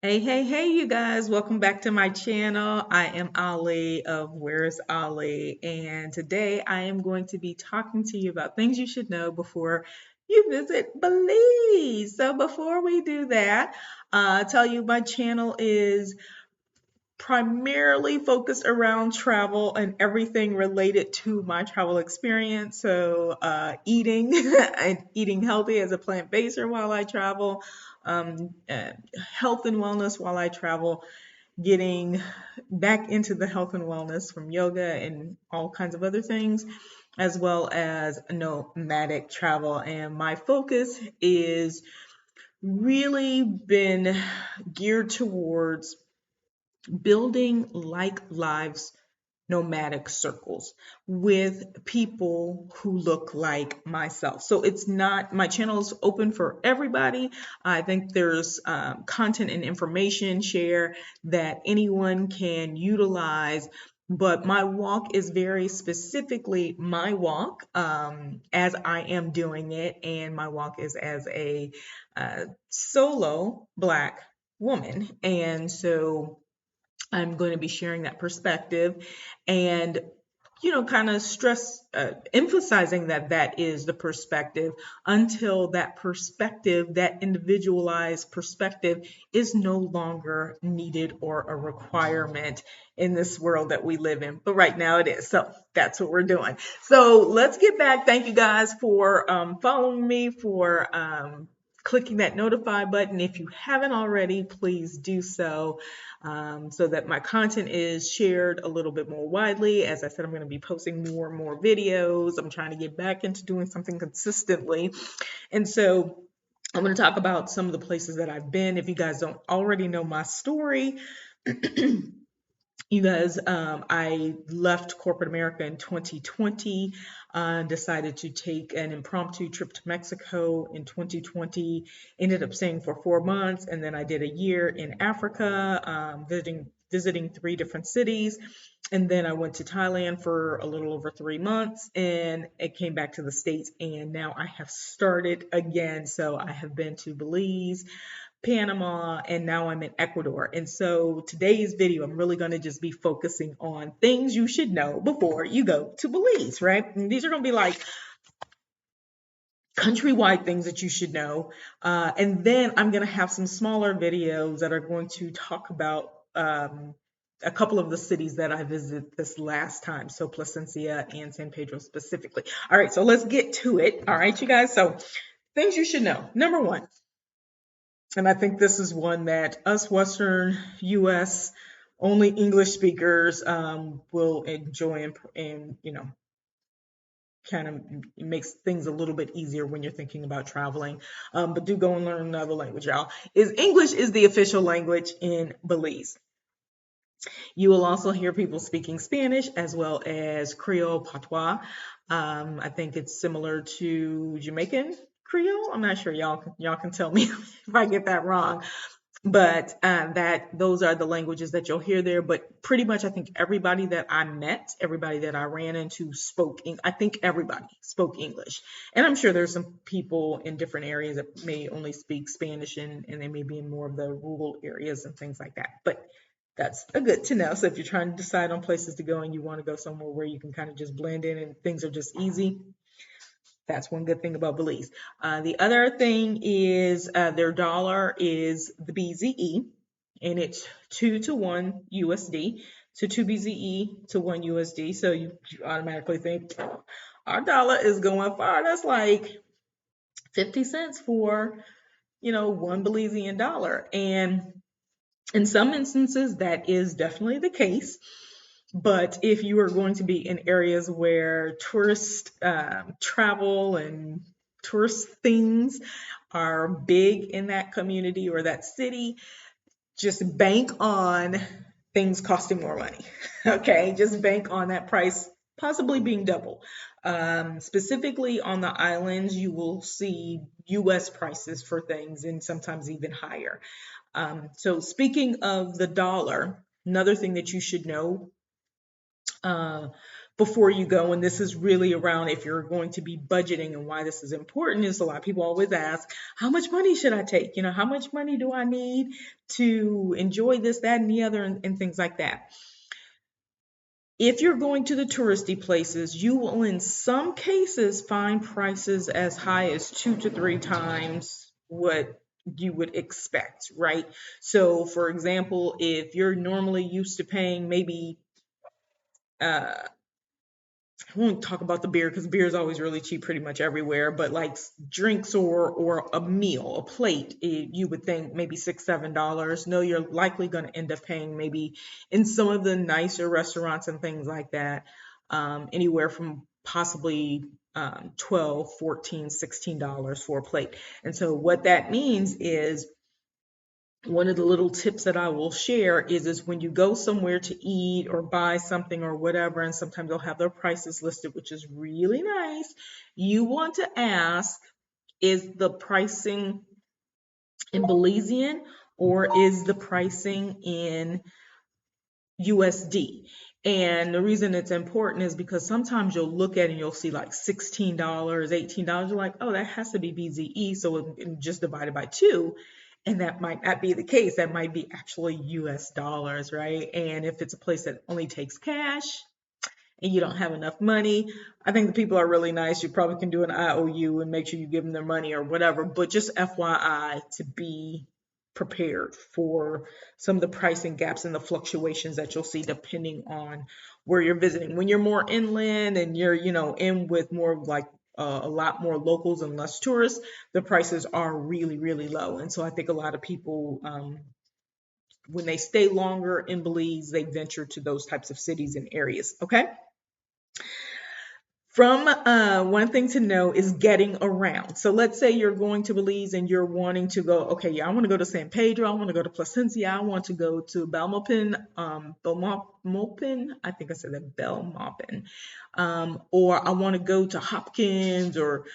Hey, you guys, welcome back to my channel. I am Ali of Where's Ali, and today I am going to be talking to you about things you should know before you visit Belize. So before we do that, I'll tell you my channel is primarily focused around travel and everything related to my travel experience. So, eating and eating healthy as a plant baser while I travel, health and wellness while I travel, getting back into the health and wellness from yoga and all kinds of other things, as well as nomadic travel. And my focus is really been geared towards building like lives nomadic circles with people who look like myself. So it's not, my channel is open for everybody. I think there's content and information share that anyone can utilize. But my walk is very specifically my walk as I am doing it. And my walk is as a solo Black woman. And so I'm going to be sharing that perspective and, kind of emphasizing that that is the perspective until that perspective, that individualized perspective, is no longer needed or a requirement in this world that we live in. But right now it is. So that's what we're doing. So let's get back. Thank you guys for following me, for clicking that notify button. If you haven't already, please do so that my content is shared a little bit more widely. As I said, I'm going to be posting more and more videos. I'm trying to get back into doing something consistently. And so I'm going to talk about some of the places that I've been. If you guys don't already know my story, you guys, I left corporate America in 2020, decided to take an impromptu trip to Mexico in 2020, ended up staying for 4 months, and then I did a year in Africa, visiting 3 different cities. And then I went to Thailand for a little over 3 months, and it came back to the States, and now I have started again. So I have been to Belize, Panama, and now I'm in Ecuador. And so today's video, I'm really going to just be focusing on things you should know before you go to Belize, right? And these are going to be like countrywide things that you should know. And then I'm going to have some smaller videos that are going to talk about a couple of the cities that I visited this last time. So Placencia and San Pedro specifically. All right, so let's get to it. All right, you guys. So things you should know. Number one, and I think this is one that us Western US only English speakers will enjoy and kind of makes things a little bit easier when you're thinking about traveling. But do go and learn another language, y'all. English is the official language in Belize. You will also hear people speaking Spanish as well as Creole Patois. I think it's similar to Jamaican Creole. I'm not sure, y'all can tell me if I get that wrong. But that those are the languages that you'll hear there. But pretty much, I think everybody that I met, everybody that I ran into I think everybody spoke English. And I'm sure there's some people in different areas that may only speak Spanish and they may be in more of the rural areas and things like that. But that's a good to know. So if you're trying to decide on places to go and you want to go somewhere where you can kind of just blend in and things are just easy, that's one good thing about Belize. The other thing is their dollar is the BZE, and it's 2 to 1 USD. So 2 BZE to 1 USD. So you automatically think, our dollar is going far. That's like 50 cents for, 1 Belizean dollar. And in some instances, that is definitely the case. But if you are going to be in areas where tourist travel and tourist things are big in that community or that city, just bank on things costing more money. Okay, just bank on that price possibly being double. Specifically on the islands, you will see US prices for things and sometimes even higher. So speaking of the dollar, another thing that you should know, before you go. And this is really around if you're going to be budgeting, and why this is important is a lot of people always ask, how much money should I take? How much money do I need to enjoy this, that, and the other, and things like that. If you're going to the touristy places, you will in some cases find prices as high as 2 to 3 times what you would expect, right? So for example, if you're normally used to paying maybe I won't talk about the beer because beer is always really cheap pretty much everywhere, but like drinks or a meal, a plate, you would think maybe $6, $7. No, you're likely going to end up paying maybe in some of the nicer restaurants and things like that, anywhere from possibly 12, 14, $16 for a plate. And so what that means is one of the little tips that I will share is when you go somewhere to eat or buy something or whatever, and sometimes they'll have their prices listed, which is really nice. You want to ask, is the pricing in Belizean or is the pricing in USD? And the reason it's important is because sometimes you'll look at it and you'll see like $16, $18. You're like, oh, that has to be BZE, so it just divided by 2. And that might not be the case. That might be actually US dollars, right? And if it's a place that only takes cash and you don't have enough money, I think the people are really nice. You probably can do an IOU and make sure you give them their money or whatever. But just FYI, to be prepared for some of the pricing gaps and the fluctuations that you'll see depending on where you're visiting. When you're more inland and you're, in with more like a lot more locals and less tourists, the prices are really, really low. And so I think a lot of people, when they stay longer in Belize, they venture to those types of cities and areas. Okay. From one thing to know is getting around. So let's say you're going to Belize and you're wanting to go, okay, yeah, I want to go to San Pedro, I want to go to Placencia, I want to go to Belmopin, I think I said that, Belmopin, or I want to go to Hopkins or,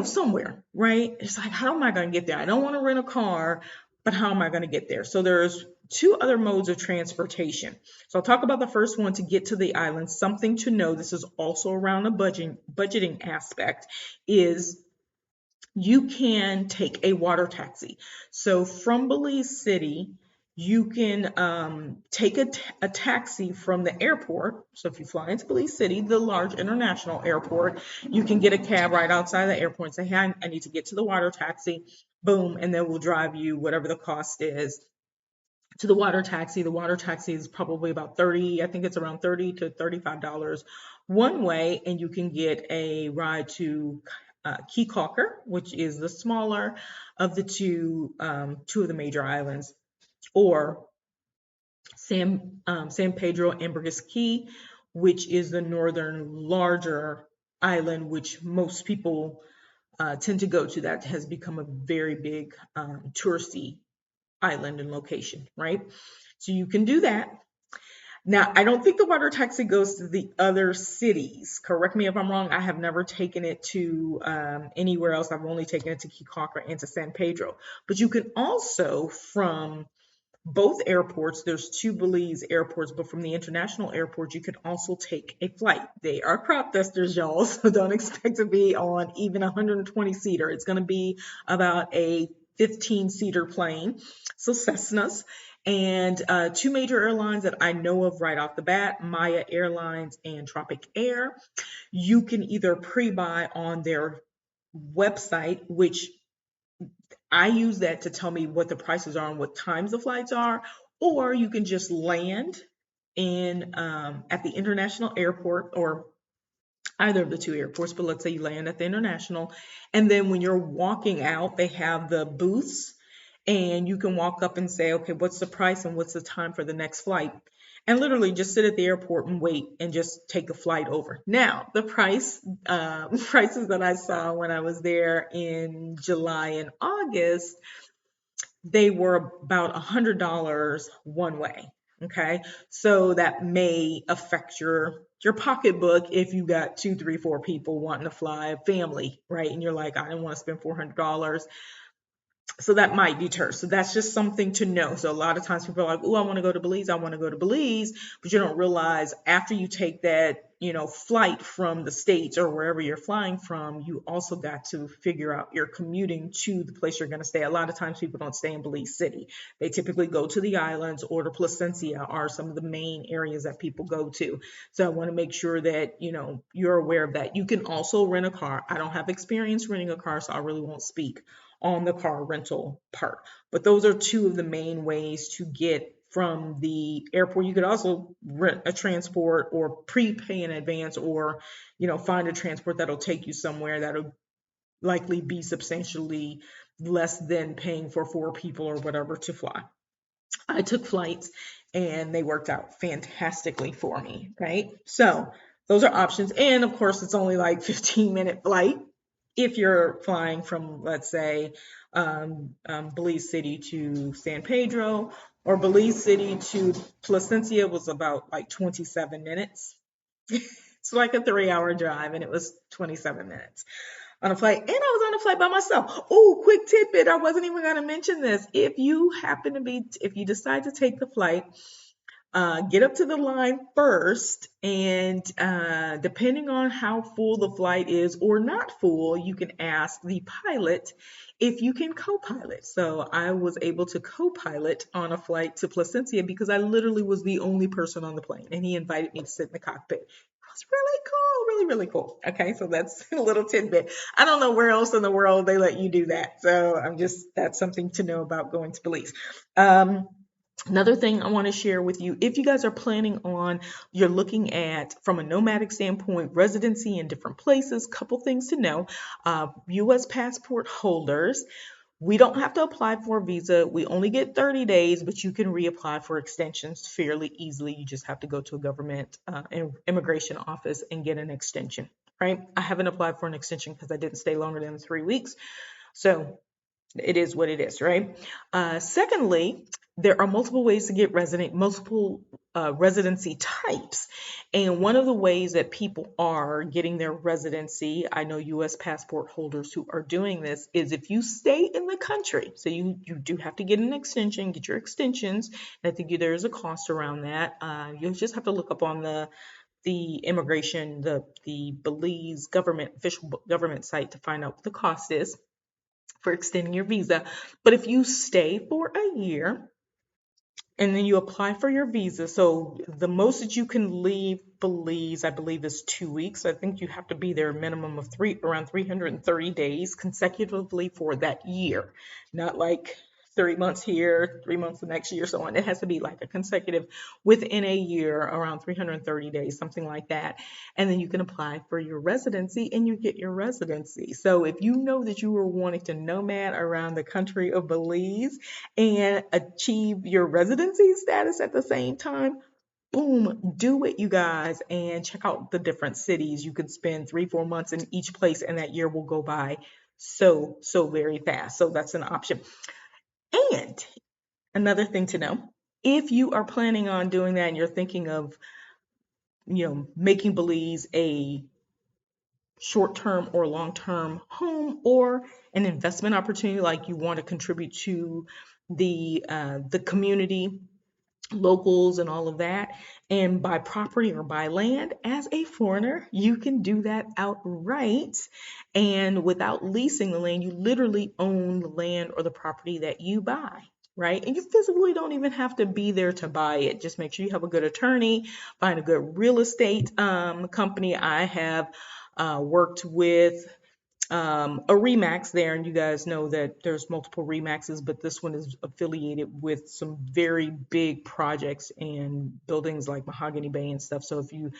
somewhere, right? It's like, how am I going to get there? I don't want to rent a car, but how am I going to get there? So there's 2 other modes of transportation. So I'll talk about the first one to get to the island. Something to know, this is also around a budgeting aspect, is you can take a water taxi. So from Belize City, you can take a taxi from the airport. So if you fly into Belize City, the large international airport, you can get a cab right outside the airport and say, hey, I need to get to the water taxi. Boom, and then we'll drive you whatever the cost is to the water taxi. The water taxi is probably about 30, I think it's around $30 to $35 one way, and you can get a ride to Key Calker, which is the smaller of the two of the major islands, or San Pedro Ambergris Key, which is the northern larger island, which most people tend to go to. That has become a very big touristy island and location, right? So you can do that. Now, I don't think the water taxi goes to the other cities. Correct me if I'm wrong. I have never taken it to anywhere else. I've only taken it to Kikaka and to San Pedro. But you can also, from both airports, there's 2 Belize airports, but from the international airport, you can also take a flight. They are crop dusters, y'all, so don't expect to be on even 120-seater. It's going to be about a 15-seater plane, so Cessnas. And 2 major airlines that I know of right off the bat, Maya Airlines and Tropic Air. You can either pre-buy on their website, which I use that to tell me what the prices are and what times the flights are, or you can just land in at the international airport, or either of the 2 airports, but let's say you land at the international, and then when you're walking out, they have the booths, and you can walk up and say, okay, what's the price and what's the time for the next flight? And literally just sit at the airport and wait and just take a flight over. Now, the prices that I saw when I was there in July and August, they were about $100 one way. Okay, so that may affect your pocketbook if you got 2, 3, 4 people wanting to fly, family, right? And you're like, I didn't want to spend $400. So that might deter. So that's just something to know. So a lot of times people are like, oh, I want to go to Belize. I want to go to Belize. But you don't realize after you take that, flight from the States or wherever you're flying from, you also got to figure out your commuting to the place you're going to stay. A lot of times people don't stay in Belize City. They typically go to the islands, or to Placencia are some of the main areas that people go to. So I want to make sure that, you're aware of that. You can also rent a car. I don't have experience renting a car, so I really won't speak on the car rental part. But those are two of the main ways to get from the airport. You could also rent a transport or prepay in advance, or, find a transport that'll take you somewhere that'll likely be substantially less than paying for four people or whatever to fly. I took flights and they worked out fantastically for me, right? So those are options. And of course, it's only like 15-minute flight if you're flying from, let's say, Belize City to San Pedro, or Belize City to Placencia was about like 27 minutes. It's like a 3-hour drive, and it was 27 minutes on a flight. And I was on a flight by myself. Oh, quick tidbit. I wasn't even going to mention this. If you decide to take the flight, get up to the line first, and depending on how full the flight is or not full, you can ask the pilot if you can co-pilot. So I was able to co-pilot on a flight to Placencia because I literally was the only person on the plane, and he invited me to sit in the cockpit. It was really cool, really, really cool. Okay, so that's a little tidbit. I don't know where else in the world they let you do that. So that's something to know about going to Belize. Another thing I want to share with you, if you guys are you're looking at, from a nomadic standpoint, residency in different places, couple things to know. U.S. passport holders, we don't have to apply for a visa. We only get 30 days, but you can reapply for extensions fairly easily. You just have to go to a government immigration office and get an extension, right? I haven't applied for an extension because I didn't stay longer than 3 weeks. So it is what it is, right? Secondly, there are multiple ways to get multiple residency types. And one of the ways that people are getting their residency, I know U.S. passport holders who are doing this, is if you stay in the country. So you do have to get an extension, get your extensions. And I think there's a cost around that. You'll just have to look up on the immigration, the Belize official government site to find out what the cost is for extending your visa. But if you stay for a year and then you apply for your visa, so the most that you can leave Belize, I believe, is 2 weeks. I think you have to be there a minimum of around 330 days consecutively for that year, not like 3 months here, 3 months the next year, so on. It has to be like a consecutive within a year, around 330 days, something like that. And then you can apply for your residency and you get your residency. So if you know that you were wanting to nomad around the country of Belize and achieve your residency status at the same time, boom, do it, you guys, and check out the different cities. You could spend 3-4 months in each place, and that year will go by so very fast. So that's an option. And another thing to know, if you are planning on doing that and you're thinking of, making Belize a short-term or long-term home or an investment opportunity, like you want to contribute to the community, locals and all of that, and buy property or buy land as a foreigner, you can do that outright. And without leasing the land, you literally own the land or the property that you buy, right? And you physically don't even have to be there to buy it. Just make sure you have a good attorney, find a good real estate company. I have worked with a Remax there, and you guys know that there's multiple Remaxes, but this one is affiliated with some very big projects and buildings like Mahogany Bay and stuff. So if you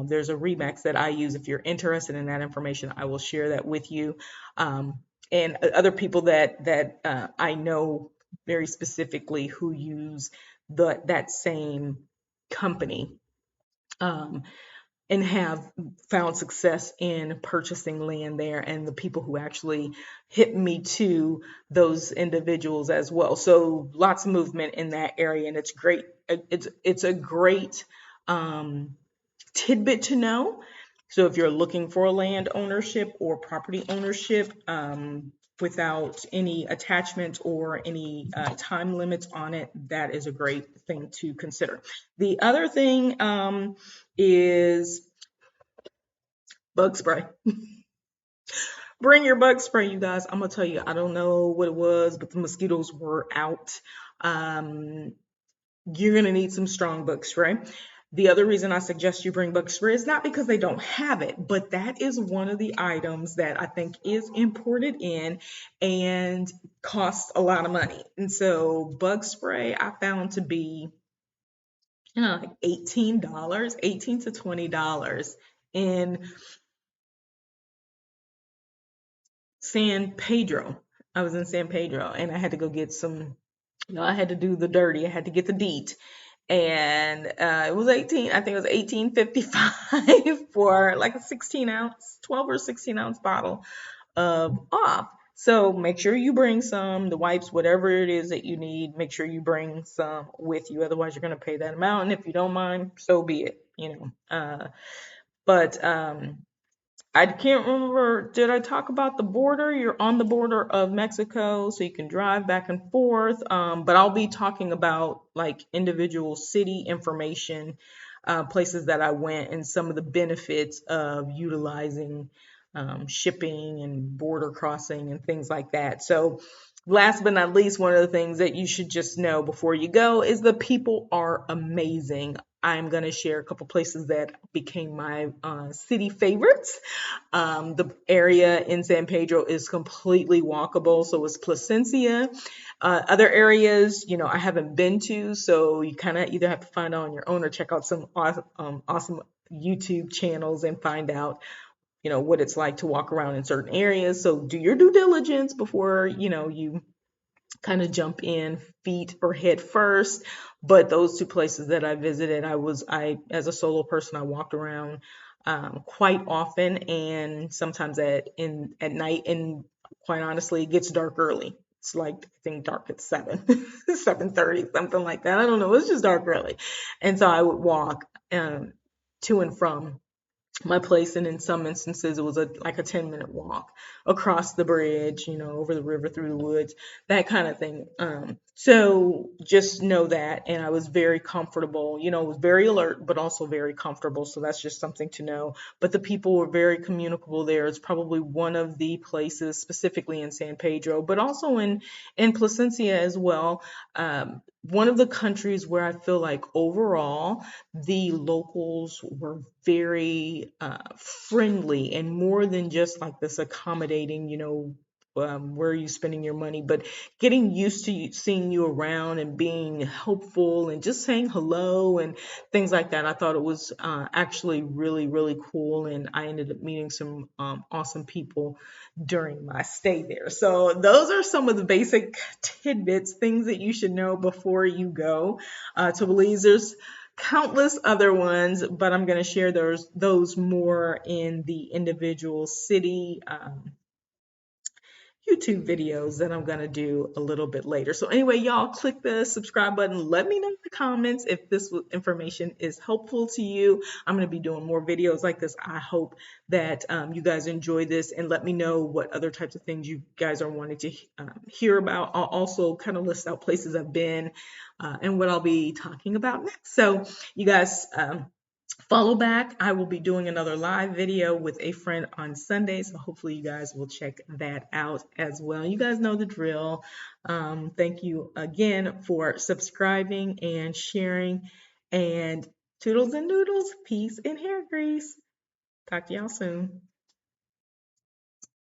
there's a Remax that I use. If you're interested in that information, I will share that with you. And other people that I know very specifically who use that same company. And have found success in purchasing land there, and the people who actually hit me to those individuals as well. So lots of movement in that area, and it's great. It's a great tidbit to know. So if you're looking for land ownership or property ownership, without any attachment or any time limits on it, that is a great thing to consider. The other thing is bug spray. Bring your bug spray, you guys. I'm gonna tell you, I don't know what it was, but the mosquitoes were out. You're gonna need some strong bug spray. The other reason I suggest you bring bug spray is not because they don't have it, but that is one of the items that I think is imported in and costs a lot of money. And so bug spray I found to be, like $18, $18 to $20 in San Pedro. I was in San Pedro and I had to go get some, I had to do the dirty. I had to get the deet. And it was 18, I think it was 18.55 for like a 16 ounce, 12 or 16 ounce bottle of off. So make sure you bring some, the wipes, whatever it is that you need, make sure you bring some with you. Otherwise, you're going to pay that amount. And if you don't mind, so be it, But I can't remember, did I talk about the border? You're on the border of Mexico, so you can drive back and forth. But I'll be talking about like individual city information, places that I went, and some of the benefits of utilizing shipping and border crossing and things like that. So last but not least, one of the things that you should just know before you go is the people are amazing. I'm going to share a couple places that became my city favorites. The area in San Pedro is completely walkable, so is Placencia. Other areas, I haven't been to, so you kind of either have to find out on your own or check out some awesome YouTube channels and find out, what it's like to walk around in certain areas. So do your due diligence before, you kind of jump in feet or head first. But those two places that I visited, I as a solo person, I walked around quite often, and sometimes at night, and quite honestly, it gets dark early. It's like, I think dark at 7:30, something like that. I don't know. It's just dark early. And so I would walk to and from my place, and in some instances it was like a 10-minute walk across the bridge, over the river, through the woods, that kind of thing. So just know that. And I was very comfortable, was very alert but also very comfortable, so that's just something to know. But the people were very communicable there. It's probably one of the places, specifically in San Pedro, but also in Placencia as well, one of the countries where I feel like overall the locals were very friendly, and more than just like this accommodating, where are you spending your money, but getting used to seeing you around and being helpful and just saying hello and things like that. I thought it was actually really, really cool, and I ended up meeting some awesome people during my stay there. So those are some of the basic tidbits, things that you should know before you go to Belize. There's countless other ones, but I'm going to share those more in the individual city YouTube videos that I'm going to do a little bit later. So anyway, y'all, click the subscribe button. Let me know in the comments if this information is helpful to you. I'm going to be doing more videos like this. I hope that you guys enjoy this, and let me know what other types of things you guys are wanting to hear about. I'll also kind of list out places I've been and what I'll be talking about next. So you guys, follow back. I will be doing another live video with a friend on Sunday, so hopefully you guys will check that out as well. You guys know the drill. Thank you again for subscribing and sharing, and toodles and noodles, peace and hair grease. Talk to y'all soon.